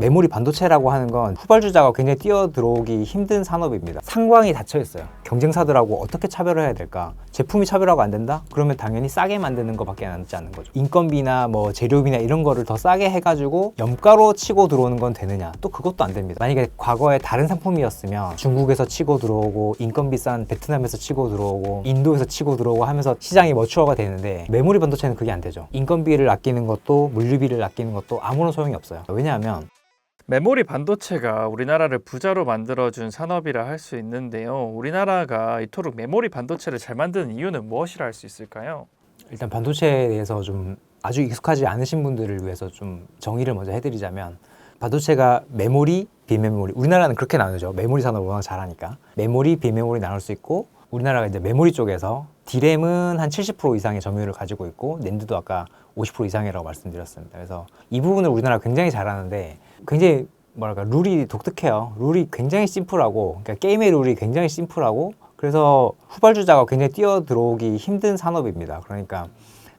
메모리 반도체라고 하는 건 후발주자가 굉장히 뛰어들어오기 힘든 산업입니다. 상광이 닫혀 있어요. 경쟁사들하고 어떻게 차별해야 될까? 제품이 차별화가 안 된다? 그러면 당연히 싸게 만드는 것밖에 남지 않는 거죠. 인건비나 뭐 재료비나 이런 거를 더 싸게 해가지고 염가로 치고 들어오는 건 되느냐? 또 그것도 안 됩니다. 만약에 과거에 다른 상품이었으면 중국에서 치고 들어오고 인건비 싼 베트남에서 치고 들어오고 인도에서 치고 들어오고 하면서 시장이 머추어가 되는데 메모리 반도체는 그게 안 되죠. 인건비를 아끼는 것도 물류비를 아끼는 것도 아무런 소용이 없어요. 왜냐하면 메모리 반도체가 우리나라를 부자로 만들어준 산업이라 할 수 있는데요. 우리나라가 이토록 메모리 반도체를 잘 만드는 이유는 무엇이라 할 수 있을까요? 일단 반도체에 대해서 좀 아주 익숙하지 않으신 분들을 위해서 좀 정의를 먼저 해드리자면 반도체가 메모리, 비메모리 우리나라는 그렇게 나누죠. 메모리 산업을 워낙 잘하니까 메모리, 비메모리 나눌 수 있고 우리나라가 이제 메모리 쪽에서 D램은 한 70% 이상의 점유율을 가지고 있고 낸드도 아까 50% 이상이라고 말씀드렸습니다. 그래서 이 부분을 우리나라가 굉장히 잘하는데 굉장히 뭐랄까 룰이 독특해요. 룰이 굉장히 심플하고 그러니까 게임의 룰이 굉장히 심플하고 그래서 후발주자가 굉장히 뛰어들어오기 힘든 산업입니다. 그러니까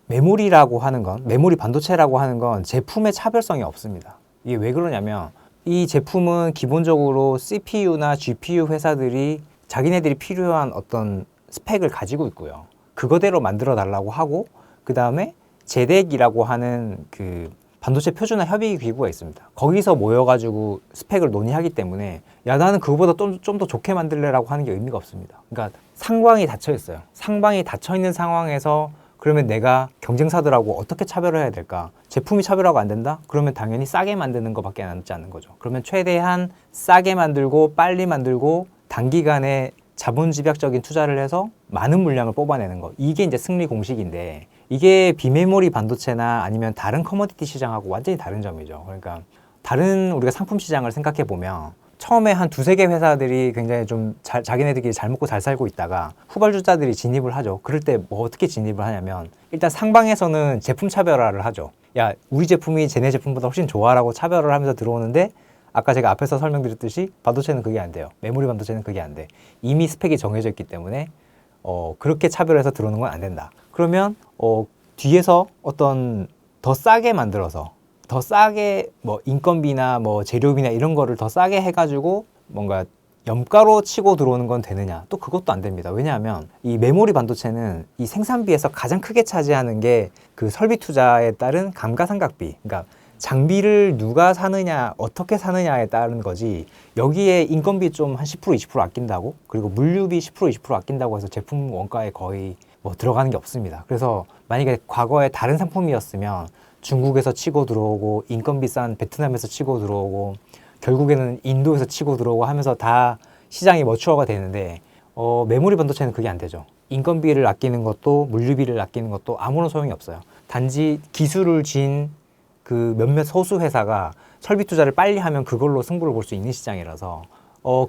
메모리라고 하는 건 메모리 반도체라고 하는 건 제품의 차별성이 없습니다. 이게 왜 그러냐면 이 제품은 기본적으로 CPU나 GPU 회사들이 자기네들이 필요한 어떤 스펙을 가지고 있고요. 그거대로 만들어 달라고 하고 그 다음에 제덱이라고 하는 그 반도체 표준화 협의 기구가 있습니다. 거기서 모여가지고 스펙을 논의하기 때문에 야 나는 그거보다 좀 더 좋게 만들래라고 하는 게 의미가 없습니다. 그러니까 상방이 닫혀 있어요. 상방이 닫혀 있는 상황에서 그러면 내가 경쟁사들하고 어떻게 차별을 해야 될까? 제품이 차별화가 안 된다? 그러면 당연히 싸게 만드는 것밖에 남지 않는 거죠. 그러면 최대한 싸게 만들고 빨리 만들고 단기간에 자본집약적인 투자를 해서 많은 물량을 뽑아내는 것. 이게 이제 승리 공식인데 이게 비메모리 반도체나 아니면 다른 커머디티 시장하고 완전히 다른 점이죠. 그러니까 다른 우리가 상품 시장을 생각해 보면 처음에 한 두세 개 회사들이 굉장히 좀 자기네들끼리 잘 먹고 잘 살고 있다가 후발주자들이 진입을 하죠. 그럴 때 뭐 어떻게 진입을 하냐면 일단 상방에서는 제품 차별화를 하죠. 야, 우리 제품이 쟤네 제품보다 훨씬 좋아라고 차별을 하면서 들어오는데 아까 제가 앞에서 설명드렸듯이 반도체는 그게 안 돼요. 메모리 반도체는 그게 안 돼. 이미 스펙이 정해져 있기 때문에 그렇게 차별해서 들어오는 건 안 된다. 그러면 뒤에서 어떤 더 싸게 만들어서 더 싸게 뭐 인건비나 뭐 재료비나 이런 거를 더 싸게 해가지고 뭔가 염가로 치고 들어오는 건 되느냐? 또 그것도 안 됩니다. 왜냐하면 이 메모리 반도체는 이 생산비에서 가장 크게 차지하는 게 그 설비 투자에 따른 감가상각비. 그러니까 장비를 누가 사느냐, 어떻게 사느냐에 따른 거지 여기에 인건비 좀 한 10% 20% 아낀다고 그리고 물류비 10% 20% 아낀다고 해서 제품 원가에 거의 뭐 들어가는 게 없습니다. 그래서 만약에 과거에 다른 상품이었으면 중국에서 치고 들어오고 인건비 싼 베트남에서 치고 들어오고 결국에는 인도에서 치고 들어오고 하면서 다 시장이 머추어가 되는데 메모리 반도체는 그게 안 되죠. 인건비를 아끼는 것도 물류비를 아끼는 것도 아무런 소용이 없어요. 단지 기술을 쥔 그 몇몇 소수 회사가 설비 투자를 빨리 하면 그걸로 승부를 볼 수 있는 시장이라서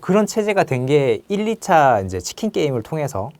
그런 체제가 된 게 1, 2차 이제 치킨 게임을 통해서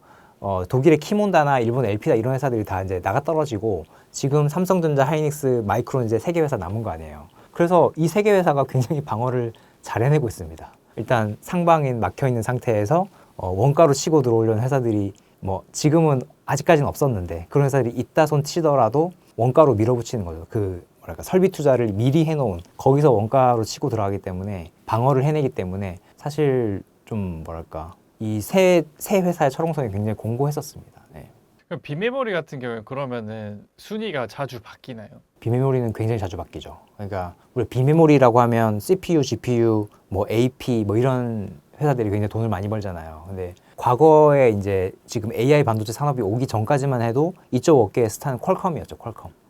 독일의 키몬다나 일본 LP다 이런 회사들이 다 이제 나가 떨어지고 지금 삼성전자, 하이닉스, 마이크론 이제 세 개 회사 남은 거 아니에요. 그래서 이 세 개 회사가 굉장히 방어를 잘 해내고 있습니다. 일단 상방인 막혀 있는 상태에서 원가로 치고 들어오려는 회사들이 뭐 지금은 아직까지는 없었는데 그런 회사들이 있다 손 치더라도 원가로 밀어붙이는 거죠. 그 뭐랄까 설비 투자를 미리 해놓은 거기서 원가로 치고 들어가기 때문에 방어를 해내기 때문에 사실 좀 뭐랄까 이 세 회사의 철옹성이 굉장히 공고했었습니다. 네. 그럼 비메모리 같은 경우에 그러면은 순위가 자주 바뀌나요? 비메모리는 굉장히 자주 바뀌죠. 그러니까 우리 비메모리라고 하면 CPU, GPU, 뭐 AP 뭐 이런 회사들이 굉장히 돈을 많이 벌잖아요. 근데 과거에 이제 지금 AI 반도체 산업이 오기 전까지만 해도 이쪽 업계의 스타는 퀄컴이었죠.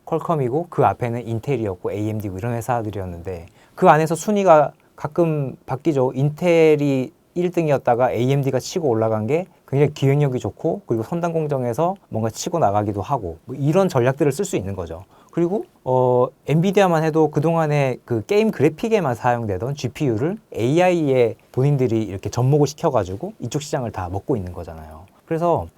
퀄컴이고 그 앞에는 인텔이었고 AMD고 이런 회사들이었는데 그 안에서 순위가 가끔 바뀌죠. 인텔이 1등이었다가 AMD가 치고 올라간 게 굉장히 기획력이 좋고 그리고 선단 공정에서 뭔가 치고 나가기도 하고 뭐 이런 전략들을 쓸 수 있는 거죠. 그리고 엔비디아만 해도 그동안에 그 게임 그래픽에만 사용되던 GPU를 AI에 본인들이 이렇게 접목을 시켜가지고 이쪽 시장을 다 먹고 있는 거잖아요. 그래서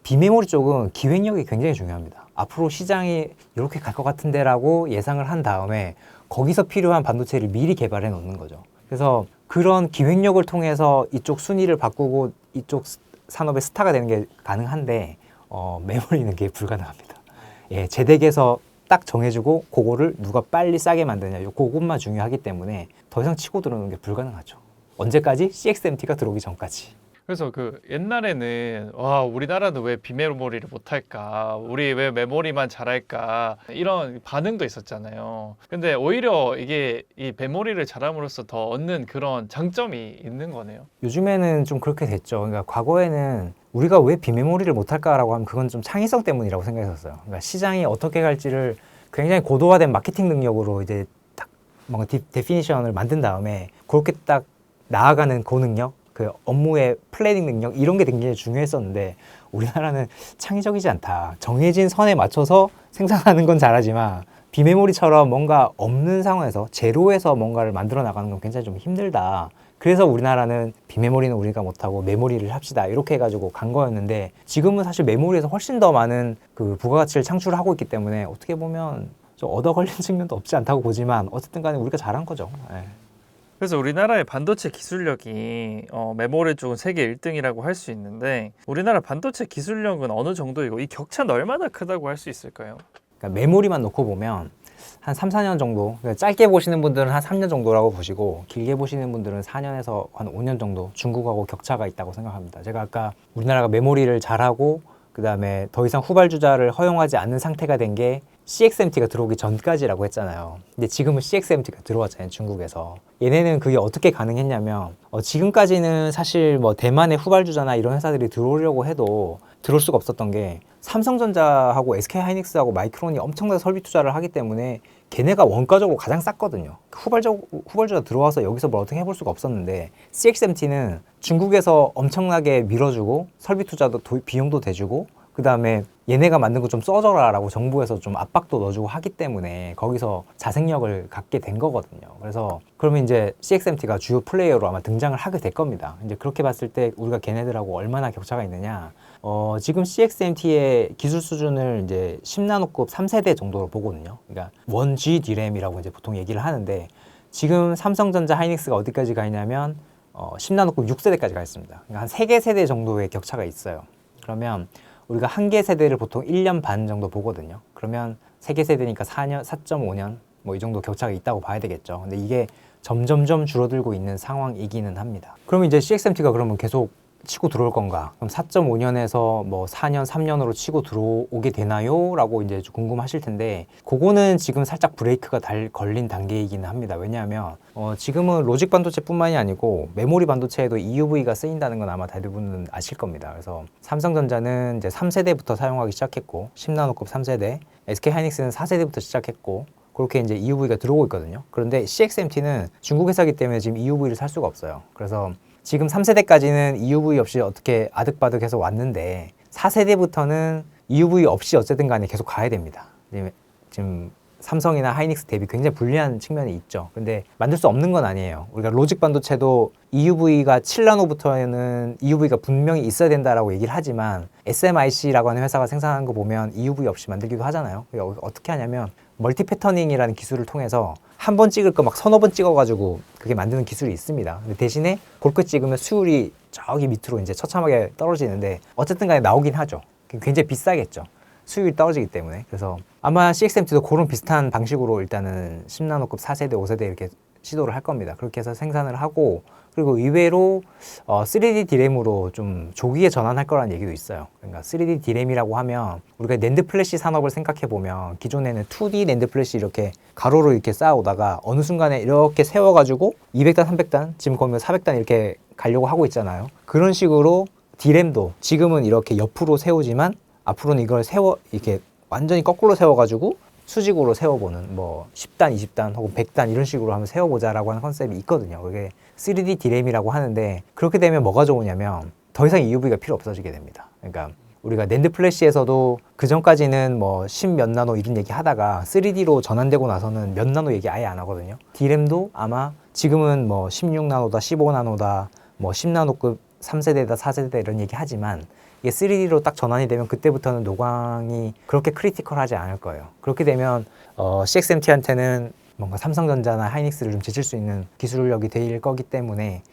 비메모리 쪽은 기획력이 굉장히 중요합니다. 앞으로 시장이 이렇게 갈 것 같은데라고 예상을 한 다음에 거기서 필요한 반도체를 미리 개발해 놓는 거죠. 그래서 그런 기획력을 통해서 이쪽 순위를 바꾸고 이쪽 산업의 스타가 되는 게 가능한데 메모리는 그게 불가능합니다. 예, 제덱에서 딱 정해주고 그거를 누가 빨리 싸게 만드냐 그것만 중요하기 때문에 더 이상 치고 들어오는 게 불가능하죠. 언제까지? CXMT가 들어오기 전까지. 그래서 그 옛날에는 와 우리나라는 왜 비메모리를 못할까 우리 왜 메모리만 잘할까 이런 반응도 있었잖아요. 근데 오히려 이게 이 메모리를 잘함으로써 더 얻는 그런 장점이 있는 거네요. 요즘에는 좀 그렇게 됐죠. 그러니까 과거에는 우리가 왜 비메모리를 못할까라고 하면 그건 좀 창의성 때문이라고 생각했었어요. 그러니까 시장이 어떻게 갈지를 굉장히 고도화된 마케팅 능력으로 이제 딱 뭔가 데피니션을 만든 다음에 그렇게 딱 나아가는 그 능력, 그 업무의 플래닝 능력 이런 게 굉장히 중요했었는데 우리나라는 창의적이지 않다. 정해진 선에 맞춰서 생산하는 건 잘하지만 비메모리처럼 뭔가 없는 상황에서 제로에서 뭔가를 만들어 나가는 건 굉장히 좀 힘들다. 그래서 우리나라는 비메모리는 우리가 못하고 메모리를 합시다 이렇게 해가지고 간 거였는데 지금은 사실 메모리에서 훨씬 더 많은 그 부가가치를 창출하고 있기 때문에 어떻게 보면 좀 얻어 걸린 측면도 없지 않다고 보지만 어쨌든 간에 우리가 잘한 거죠. 예. 그래서 우리나라의 반도체 기술력이 메모리 쪽은 세계 1등이라고 할 수 있는데 우리나라 반도체 기술력은 어느 정도이고 이 격차는 얼마나 크다고 할 수 있을까요? 그러니까 메모리만 놓고 보면 한 3, 4년 정도, 그러니까 짧게 보시는 분들은 한 3년 정도라고 보시고 길게 보시는 분들은 4년에서 한 5년 정도 중국하고 격차가 있다고 생각합니다. 제가 아까 우리나라가 메모리를 잘하고 그다음에 더 이상 후발주자를 허용하지 않는 상태가 된 게 CXMT가 들어오기 전까지라고 했잖아요. 근데 지금은 CXMT가 들어왔잖아요, 중국에서. 얘네는 그게 어떻게 가능했냐면 지금까지는 사실 뭐 대만의 후발주자나 이런 회사들이 들어오려고 해도 들어올 수가 없었던 게 삼성전자하고 SK하이닉스하고 마이크론이 엄청나게 설비 투자를 하기 때문에 걔네가 원가적으로 가장 쌌거든요. 후발주가 들어와서 여기서 뭘 어떻게 해볼 수가 없었는데 CXMT는 중국에서 엄청나게 밀어주고 설비 투자도 비용도 대주고 그 다음에 얘네가 만든 거 좀 써줘라 라고 정부에서 좀 압박도 넣어주고 하기 때문에 거기서 자생력을 갖게 된 거거든요. 그래서 그러면 이제 CXMT가 주요 플레이어로 아마 등장을 하게 될 겁니다. 이제 그렇게 봤을 때 우리가 걔네들하고 얼마나 격차가 있느냐. 지금 CXMT의 기술 수준을 이제 10나노급 3세대 정도로 보거든요. 그러니까 1G DRAM이라고 이제 보통 얘기를 하는데 지금 삼성전자 하이닉스가 어디까지 가 있냐면 10나노급 6세대까지 가 있습니다. 그러니까 한 3개 세대 정도의 격차가 있어요. 그러면 우리가 한 개 세대를 보통 1년 반 정도 보거든요. 그러면 3개 세대니까 4년, 4.5년 뭐 이 정도 격차가 있다고 봐야 되겠죠. 근데 이게 점점점 줄어들고 있는 상황이기는 합니다. 그러면 이제 CXMT가 그러면 계속 치고 들어올 건가? 그럼 4.5년에서 뭐 4년, 3년으로 치고 들어오게 되나요? 라고 이제 좀 궁금하실 텐데 그거는 지금 살짝 브레이크가 걸린 단계이기는 합니다. 왜냐하면 지금은 로직 반도체뿐만이 아니고 메모리 반도체에도 EUV가 쓰인다는 건 아마 대부분은 아실 겁니다. 그래서 삼성전자는 이제 3세대부터 사용하기 시작했고 10나노급 3세대, SK하이닉스는 4세대부터 시작했고 그렇게 이제 EUV가 들어오고 있거든요. 그런데 CXMT는 중국 회사이기 때문에 지금 EUV를 살 수가 없어요. 그래서 지금 3세대까지는 EUV 없이 어떻게 아득바득해서 왔는데 4세대부터는 EUV 없이 어쨌든 간에 계속 가야 됩니다. 지금 삼성이나 하이닉스 대비 굉장히 불리한 측면이 있죠. 근데 만들 수 없는 건 아니에요. 우리가 로직 반도체도 EUV가 7나노부터는 EUV가 분명히 있어야 된다라고 얘기를 하지만 SMIC라고 하는 회사가 생산하는 거 보면 EUV 없이 만들기도 하잖아요. 어떻게 하냐면 멀티 패터닝이라는 기술을 통해서 한 번 찍을 거 막 서너 번 찍어가지고 그게 만드는 기술이 있습니다. 근데 대신에 그렇게 찍으면 수율이 저기 밑으로 이제 처참하게 떨어지는데 어쨌든 간에 나오긴 하죠. 굉장히 비싸겠죠. 수율이 떨어지기 때문에. 그래서 아마 CXMT도 그런 비슷한 방식으로 일단은 10나노급 4세대, 5세대 이렇게 시도를 할 겁니다. 그렇게 해서 생산을 하고 그리고 의외로 3D DRAM으로 좀 조기에 전환할 거라는 얘기도 있어요. 그러니까 3D DRAM이라고 하면 우리가 낸드 플래시 산업을 생각해 보면 기존에는 2D 낸드 플래시 이렇게 가로로 이렇게 쌓아오다가 어느 순간에 이렇게 세워가지고 200단, 300단, 지금 거면 400단 이렇게 가려고 하고 있잖아요. 그런 식으로 DRAM도 지금은 이렇게 옆으로 세우지만 앞으로는 이걸 이렇게 완전히 거꾸로 세워가지고 수직으로 세워보는 뭐 10단, 20단 혹은 100단 이런 식으로 한번 세워보자라고 하는 컨셉이 있거든요. 그게 3D DRAM이라고 하는데 그렇게 되면 뭐가 좋으냐면 더 이상 EUV가 필요 없어지게 됩니다. 그러니까 우리가 낸드 플래시에서도 그 전까지는 뭐 10 몇 나노 이런 얘기 하다가 3D로 전환되고 나서는 몇 나노 얘기 아예 안 하거든요. DRAM도 아마 지금은 뭐 16나노다, 15나노다, 뭐 10나노급 3세대다, 4세대다 이런 얘기 하지만 이게 3D로 딱 전환이 되면 그때부터는 노광이 그렇게 크리티컬하지 않을 거예요. 그렇게 되면 CXMT한테는 뭔가 삼성전자나 하이닉스를 좀 제칠 수 있는 기술력이 될 거기 때문에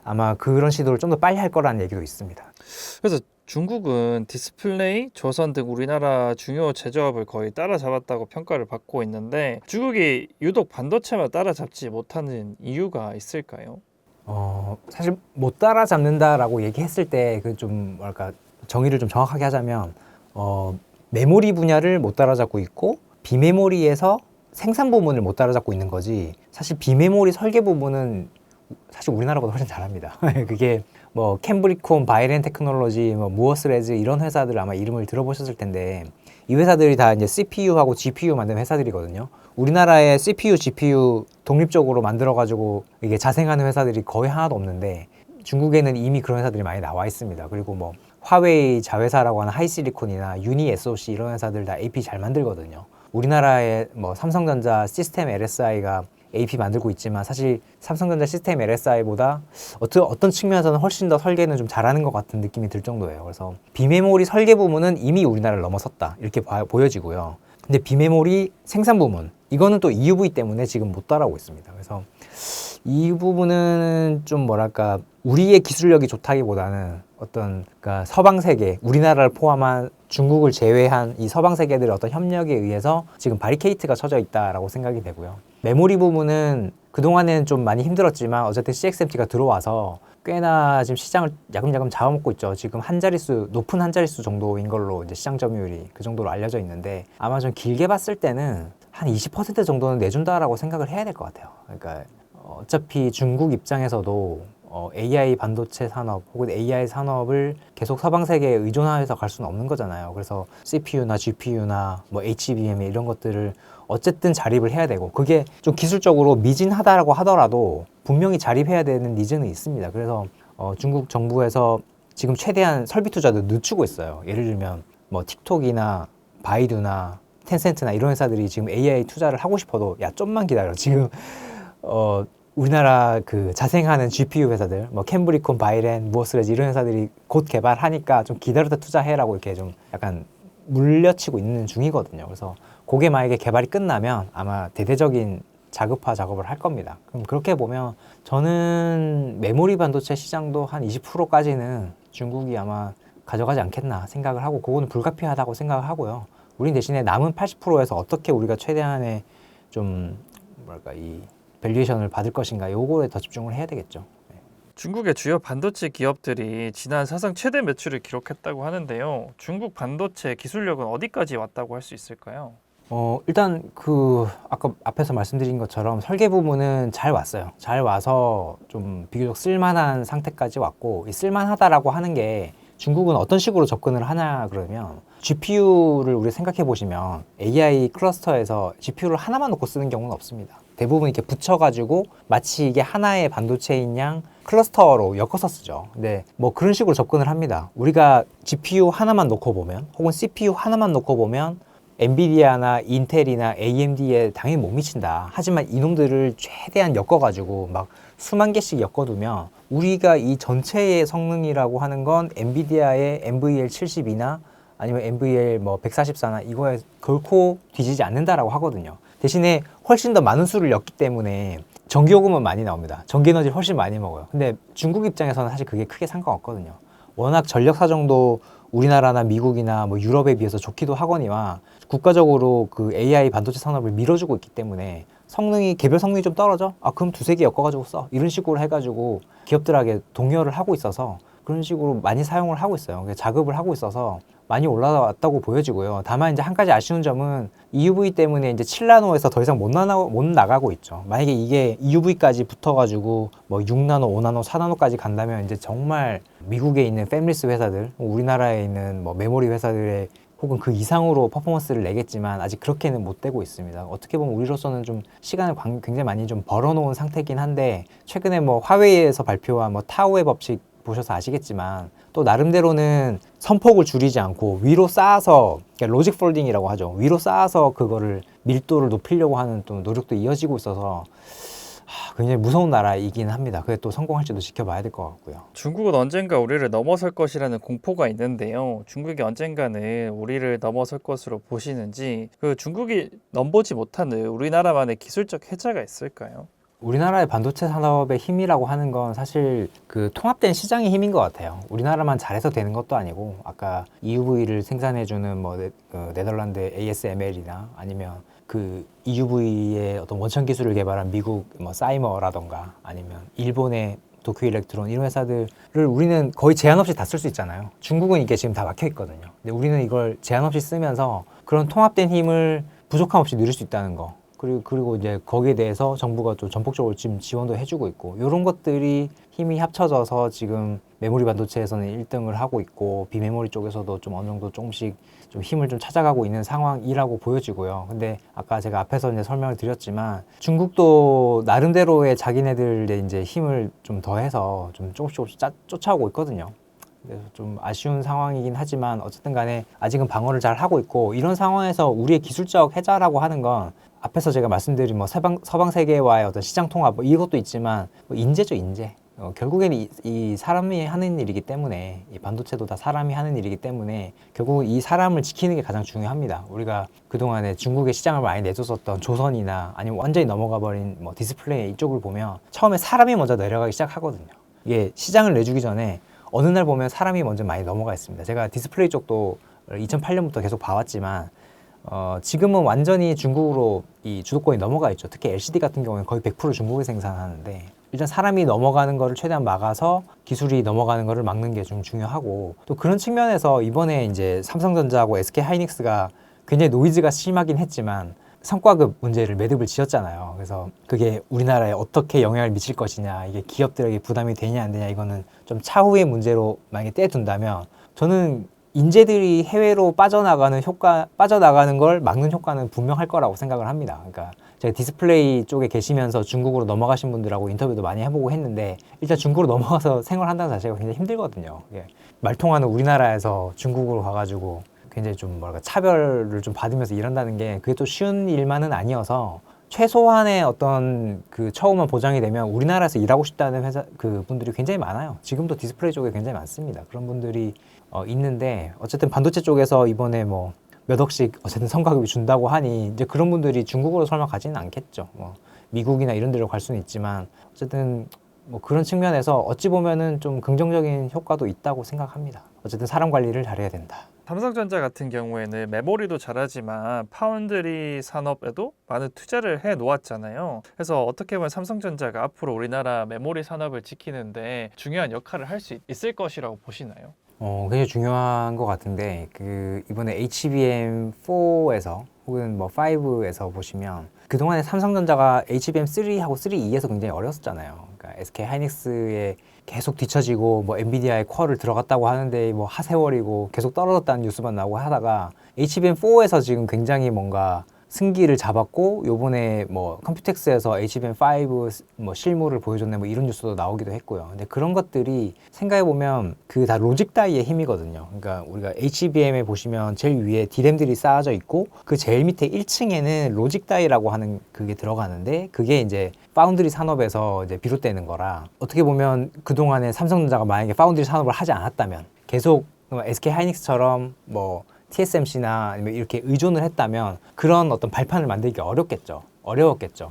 아마 그런 시도를 좀 더 빨리 할 거라는 얘기도 있습니다. 그래서 중국은 디스플레이, 조선 등 우리나라 중요 제조업을 거의 따라잡았다고 평가를 받고 있는데 중국이 유독 반도체만 따라잡지 못하는 이유가 있을까요? 사실 못 따라잡는다라고 얘기했을 때 그 좀 뭐랄까 정의를 좀 정확하게 하자면 메모리 분야를 못 따라잡고 있고 비메모리에서 생산 부분을 못 따라잡고 있는 거지. 사실 비메모리 설계 부분은 사실 우리나라보다 훨씬 잘합니다. 그게 뭐 캠브리콘, 바이렌 테크놀로지, 뭐 무어스레즈 이런 회사들 아마 이름을 들어보셨을 텐데 이 회사들이 다 이제 CPU하고 GPU 만드는 회사들이거든요. 우리나라의 CPU, GPU 독립적으로 만들어가지고 이게 자생하는 회사들이 거의 하나도 없는데 중국에는 이미 그런 회사들이 많이 나와 있습니다. 그리고 뭐 화웨이 자회사라고 하는 하이실리콘이나 유니 SOC 이런 회사들 다 AP 잘 만들거든요. 우리나라의 뭐 삼성전자 시스템 LSI가 AP 만들고 있지만 사실 삼성전자 시스템 LSI보다 어떤 측면에서는 훨씬 더 설계는 좀 잘하는 것 같은 느낌이 들 정도예요. 그래서 비메모리 설계 부분은 이미 우리나라를 넘어섰다 이렇게 보여지고요. 근데 비메모리 생산 부분 이거는 또 EUV 때문에 지금 못 따라오고 있습니다. 그래서 이 부분은 좀 뭐랄까 우리의 기술력이 좋다기보다는 어떤 그러니까 서방 세계 우리나라를 포함한 중국을 제외한 이 서방 세계들의 어떤 협력에 의해서 지금 바리케이트가 쳐져 있다라고 생각이 되고요. 메모리 부분은 그동안에는 좀 많이 힘들었지만 어쨌든 CXMT가 들어와서 꽤나 지금 시장을 야금야금 잡아먹고 있죠. 지금 높은 한 자릿수 정도인 걸로 이제 시장 점유율이 그 정도로 알려져 있는데 아마 좀 길게 봤을 때는 한 20% 정도는 내준다라고 생각을 해야 될 것 같아요. 그러니까 어차피 중국 입장에서도 AI 반도체 산업 혹은 AI 산업을 계속 서방 세계에 의존하면서 갈 수는 없는 거잖아요. 그래서 CPU나 GPU나 뭐 HBM 이런 것들을 어쨌든 자립을 해야 되고 그게 좀 기술적으로 미진하다라고 하더라도 분명히 자립해야 되는 니즈는 있습니다. 그래서 중국 정부에서 지금 최대한 설비 투자도 늦추고 있어요. 예를 들면 뭐 틱톡이나 바이두나 텐센트나 이런 회사들이 지금 AI 투자를 하고 싶어도 야 좀만 기다려. 지금 우리나라 그 자생하는 GPU 회사들, 뭐 캠브리콘, 바이렌, 무어스레즈 이런 회사들이 곧 개발하니까 좀 기다렸다 투자해라고 이렇게 좀 약간 물려치고 있는 중이거든요. 그래서 그게 만약에 개발이 끝나면 아마 대대적인 자급화 작업을 할 겁니다. 그럼 그렇게 보면 저는 메모리 반도체 시장도 한 20%까지는 중국이 아마 가져가지 않겠나 생각을 하고 그거는 불가피하다고 생각을 하고요. 우린 대신에 남은 80%에서 어떻게 우리가 최대한의 좀 뭐랄까 이 밸류에이션을 받을 것인가 요거에 더 집중을 해야 되겠죠. 중국의 주요 반도체 기업들이 지난 사상 최대 매출을 기록했다고 하는데요. 중국 반도체 기술력은 어디까지 왔다고 할 수 있을까요? 일단 아까 앞에서 말씀드린 것처럼 설계 부분은 잘 왔어요. 잘 와서 좀 비교적 쓸만한 상태까지 왔고 이 쓸만하다라고 하는 게 중국은 어떤 식으로 접근을 하냐 그러면 GPU를 우리 생각해 보시면 AI 클러스터에서 GPU를 하나만 놓고 쓰는 경우는 없습니다. 대부분 이렇게 붙여가지고 마치 이게 하나의 반도체인 양 클러스터로 엮어서 쓰죠. 근데 뭐 그런 식으로 접근을 합니다. 우리가 GPU 하나만 놓고 보면 혹은 CPU 하나만 놓고 보면 엔비디아나 인텔이나 AMD에 당연히 못 미친다. 하지만 이놈들을 최대한 엮어가지고 막 수만 개씩 엮어두면 우리가 이 전체의 성능이라고 하는 건 엔비디아의 NVL 72나 아니면 NVL 뭐 144나 이거에 결코 뒤지지 않는다라고 하거든요. 대신에 훨씬 더 많은 수를 엮기 때문에 전기요금은 많이 나옵니다. 전기에너지 훨씬 많이 먹어요. 근데 중국 입장에서는 사실 그게 크게 상관없거든요. 워낙 전력 사정도 우리나라나 미국이나 뭐 유럽에 비해서 좋기도 하거니와 국가적으로 그 AI 반도체 산업을 밀어주고 있기 때문에 개별 성능이 좀 떨어져? 그럼 두세 개 엮어가지고 써. 이런 식으로 해가지고 기업들에게 동요를 하고 있어서 그런 식으로 많이 사용을 하고 있어요. 자급을 하고 있어서 많이 올라왔다고 보여지고요. 다만 이제 한 가지 아쉬운 점은 EUV 때문에 이제 7나노에서 더 이상 못 나가고 있죠. 만약에 이게 EUV까지 붙어가지고 뭐 6나노, 5나노, 4나노까지 간다면 이제 정말 미국에 있는 팹리스 회사들, 우리나라에 있는 뭐 메모리 회사들의 혹은 그 이상으로 퍼포먼스를 내겠지만 아직 그렇게는 못 되고 있습니다. 어떻게 보면 우리로서는 좀 시간을 굉장히 많이 좀 벌어놓은 상태긴 한데 최근에 뭐 화웨이에서 발표한 뭐 타오의 법칙 보셔서 아시겠지만 또 나름대로는 선폭을 줄이지 않고 위로 쌓아서 그러니까 로직 폴딩이라고 하죠. 위로 쌓아서 그거를 밀도를 높이려고 하는 또 노력도 이어지고 있어서 굉장히 무서운 나라이긴 합니다. 그게 또 성공할지도 지켜봐야 될 것 같고요. 중국은 언젠가 우리를 넘어설 것이라는 공포가 있는데요. 중국이 언젠가는 우리를 넘어설 것으로 보시는지 중국이 넘보지 못하는 우리나라만의 기술적 혜자가 있을까요? 우리나라의 반도체 산업의 힘이라고 하는 건 사실 그 통합된 시장의 힘인 것 같아요. 우리나라만 잘해서 되는 것도 아니고 아까 EUV를 생산해주는 뭐 네덜란드 ASML이나 아니면 그 EUV의 어떤 원천 기술을 개발한 미국 뭐 사이머라던가 아니면 일본의 도쿄 일렉트론 이런 회사들을 우리는 거의 제한 없이 다 쓸 수 있잖아요. 중국은 이게 지금 다 막혀 있거든요. 근데 우리는 이걸 제한 없이 쓰면서 그런 통합된 힘을 부족함 없이 누릴 수 있다는 거. 그리고 이제 거기에 대해서 정부가 또 전폭적으로 지금 지원도 해주고 있고 이런 것들이 힘이 합쳐져서 지금 메모리 반도체에서는 1등을 하고 있고 비메모리 쪽에서도 좀 어느 정도 조금씩 좀 힘을 좀 찾아가고 있는 상황이라고 보여지고요. 근데 아까 제가 앞에서 이제 설명을 드렸지만 중국도 나름대로의 자기네들의 이제 힘을 좀 더해서 좀 조금씩 쫓아오고 있거든요. 그래서 좀 아쉬운 상황이긴 하지만 어쨌든 간에 아직은 방어를 잘 하고 있고 이런 상황에서 우리의 기술적 해자라고 하는 건 앞에서 제가 말씀드린 뭐 서방 세계와의 어떤 시장 통합 뭐 이것도 있지만 뭐 인재죠, 인재. 결국에는 이 사람이 하는 일이기 때문에 이 반도체도 다 사람이 하는 일이기 때문에 결국 이 사람을 지키는 게 가장 중요합니다. 우리가 그동안에 중국의 시장을 많이 내줬었던 조선이나 아니면 완전히 넘어가 버린 뭐 디스플레이 이쪽을 보면 처음에 사람이 먼저 내려가기 시작하거든요. 이게 시장을 내주기 전에 어느 날 보면 사람이 먼저 많이 넘어가 있습니다. 제가 디스플레이 쪽도 2008년부터 계속 봐왔지만 지금은 완전히 중국으로 이 주도권이 넘어가 있죠. 특히 LCD 같은 경우는 거의 100% 중국이 생산하는데 일단 사람이 넘어가는 거를 최대한 막아서 기술이 넘어가는 거를 막는 게 좀 중요하고 또 그런 측면에서 이번에 이제 삼성전자하고 SK 하이닉스가 굉장히 노이즈가 심하긴 했지만 성과급 문제를 매듭을 지었잖아요. 그래서 그게 우리나라에 어떻게 영향을 미칠 것이냐, 이게 기업들에게 부담이 되냐 안 되냐 이거는 좀 차후의 문제로 만약에 떼둔다면 저는 인재들이 해외로 빠져나가는 걸 막는 효과는 분명할 거라고 생각을 합니다. 그러니까 제가 디스플레이 쪽에 계시면서 중국으로 넘어가신 분들하고 인터뷰도 많이 해보고 했는데 일단 중국으로 넘어가서 생활한다는 자체가 굉장히 힘들거든요. 말 통하는 우리나라에서 중국으로 가가지고 굉장히 좀 뭐랄까 차별을 좀 받으면서 일한다는 게 그게 또 쉬운 일만은 아니어서 최소한의 어떤 그 처우만 보장이 되면 우리나라에서 일하고 싶다는 회사 그 분들이 굉장히 많아요. 지금도 디스플레이 쪽에 굉장히 많습니다. 그런 분들이 있는데 어쨌든 반도체 쪽에서 이번에 뭐 몇 억씩 어쨌든 성과급이 준다고 하니 이제 그런 분들이 중국으로 설마 가지는 않겠죠. 뭐 미국이나 이런 데로 갈 수는 있지만 어쨌든 뭐 그런 측면에서 어찌 보면은 좀 긍정적인 효과도 있다고 생각합니다. 어쨌든 사람 관리를 잘해야 된다. 삼성전자 같은 경우에는 메모리도 잘하지만 파운드리 산업에도 많은 투자를 해 놓았잖아요. 그래서 어떻게 보면 삼성전자가 앞으로 우리나라 메모리 산업을 지키는데 중요한 역할을 할 수 있을 것이라고 보시나요? 굉장히 중요한 것 같은데 그 이번에 HBM4에서 혹은 뭐 5에서 보시면 그동안에 삼성전자가 HBM3하고 3E에서 굉장히 어려웠잖아요. 그러니까 SK 하이닉스에 계속 뒤처지고 뭐 엔비디아에 쿼를 들어갔다고 하는데 뭐 하세월이고 계속 떨어졌다는 뉴스만 나오고 하다가 HBM4에서 지금 굉장히 뭔가 승기를 잡았고 요번에 뭐 컴퓨텍스에서 HBM5 뭐 실물을 보여줬네 뭐 이런 뉴스도 나오기도 했고요. 근데 그런 것들이 생각해 보면 그 다 로직 다이의 힘이거든요. 그러니까 우리가 HBM에 보시면 제일 위에 D램들이 쌓아져 있고 그 제일 밑에 1층에는 로직 다이라고 하는 그게 들어가는데 그게 이제 파운드리 산업에서 이제 비롯되는 거라 어떻게 보면 그동안에 삼성전자가 만약에 파운드리 산업을 하지 않았다면 계속 SK 하이닉스처럼 뭐 TSMC나 아니면 이렇게 의존을 했다면 그런 어떤 발판을 만들기 어려웠겠죠.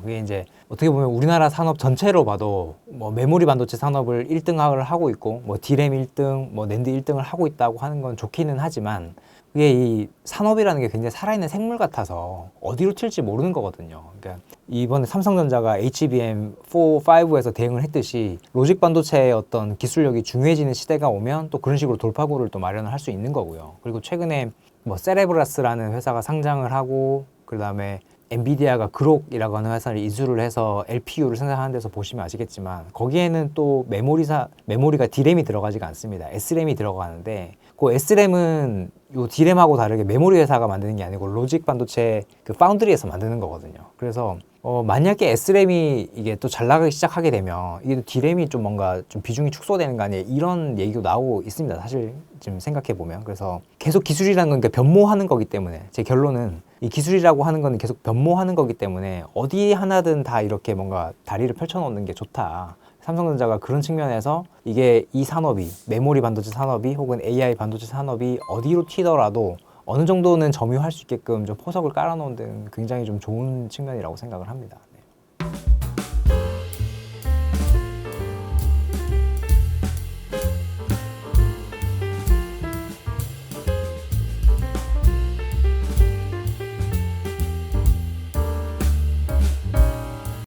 그게 이제 어떻게 보면 우리나라 산업 전체로 봐도 뭐 메모리 반도체 산업을 1등을 하고 있고 뭐 D램 1등, 뭐 낸드 1등을 하고 있다고 하는 건 좋기는 하지만 그게 이 산업이라는 게 굉장히 살아있는 생물 같아서 어디로 튈지 모르는 거거든요. 그러니까 이번에 삼성전자가 HBM4, 5에서 대응을 했듯이 로직 반도체의 어떤 기술력이 중요해지는 시대가 오면 또 그런 식으로 돌파구를 또 마련을 할 수 있는 거고요. 그리고 최근에 뭐 세레브라스라는 회사가 상장을 하고 그다음에 엔비디아가 그록이라고 하는 회사를 인수를 해서 LPU를 생산하는 데서 보시면 아시겠지만 거기에는 또 메모리가 D램이 들어가지가 않습니다. S램이 들어가는데 그 S램은 요 D램하고 다르게 메모리 회사가 만드는 게 아니고 로직 반도체 그 파운드리에서 만드는 거거든요. 그래서 만약에 S램이 이게 또 잘 나가기 시작하게 되면 이게 또 D램이 좀 뭔가 좀 비중이 축소되는 거 아니에요? 이런 얘기도 나오고 있습니다. 사실 지금 생각해 보면 그래서 계속 기술이라는 건 그러니까 변모하는 거기 때문에 제 결론은 이 기술이라고 하는 건 계속 변모하는 거기 때문에 어디 하나든 다 이렇게 뭔가 다리를 펼쳐놓는 게 좋다. 삼성전자가 그런 측면에서 이게 이 산업이 메모리 반도체 산업이 혹은 AI 반도체 산업이 어디로 튀더라도 어느 정도는 점유할 수 있게끔 좀 포석을 깔아놓은 데는 굉장히 좀 좋은 측면이라고 생각을 합니다.